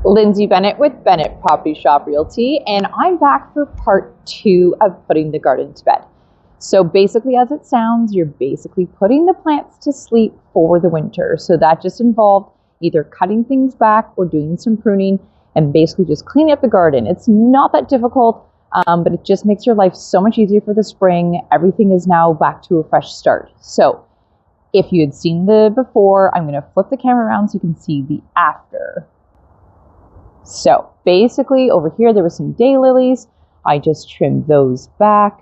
Lynsey Bennett with Bennett Property Shop Realty, and I'm back for part 2 of putting the garden to bed. So basically, as it sounds, you're basically putting the plants to sleep for the winter. So that just involved either cutting things back or doing some pruning and basically just cleaning up the garden. It's not that difficult, but it just makes your life so much easier for the spring. Everything is now back to a fresh start. So if you had seen the before, I'm going to flip the camera around so you can see the after. So basically over here, there were some daylilies. I just trimmed those back.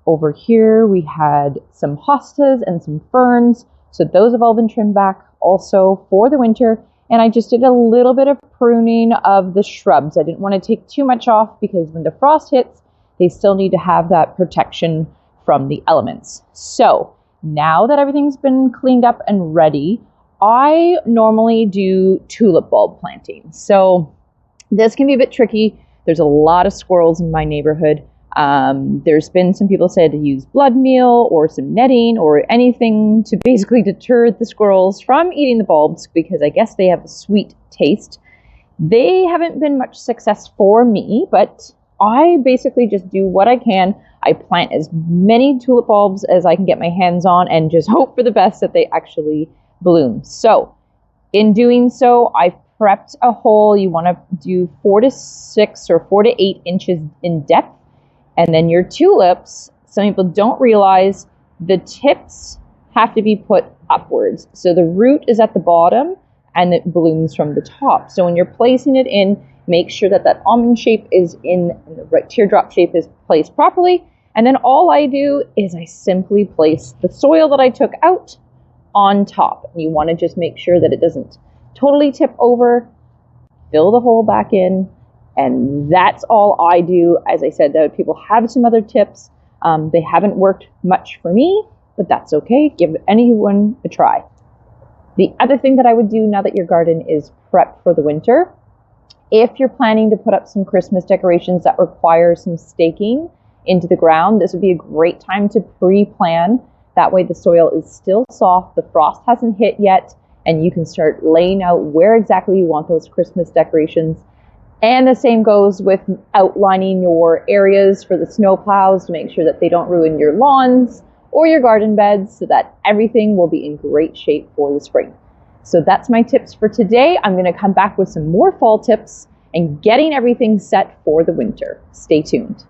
Over here, we had some hostas and some ferns. So those have all been trimmed back also for the winter. And I just did a little bit of pruning of the shrubs. I didn't want to take too much off because when the frost hits, they still need to have that protection from the elements. So now that everything's been cleaned up and ready, I normally do tulip bulb planting. So this can be a bit tricky. There's a lot of squirrels in my neighborhood. There's been some people said to use blood meal or some netting or anything to basically deter the squirrels from eating the bulbs because I guess they have a sweet taste. They haven't been much success for me, but I basically just do what I can. I plant as many tulip bulbs as I can get my hands on and just hope for the best that they actually bloom. So in doing so, I've prepped a hole. You want to do 4 to 6 or 4 to 8 inches in depth. And then your tulips, some people don't realize the tips have to be put upwards. So the root is at the bottom and it blooms from the top. So when you're placing it in, make sure that that almond shape is in the right teardrop shape is placed properly. And then all I do is I simply place the soil that I took out on top. And you want to just make sure that it doesn't totally tip over, fill the hole back in, and that's all I do. As I said, people have some other tips. They haven't worked much for me, but that's okay. Give anyone a try. The other thing that I would do now that your garden is prepped for the winter, if you're planning to put up some Christmas decorations that require some staking into the ground, this would be a great time to pre-plan. That way the soil is still soft, the frost hasn't hit yet, and you can start laying out where exactly you want those Christmas decorations. And the same goes with outlining your areas for the snow plows to make sure that they don't ruin your lawns or your garden beds so that everything will be in great shape for the spring. So that's my tips for today. I'm going to come back with some more fall tips and getting everything set for the winter. Stay tuned.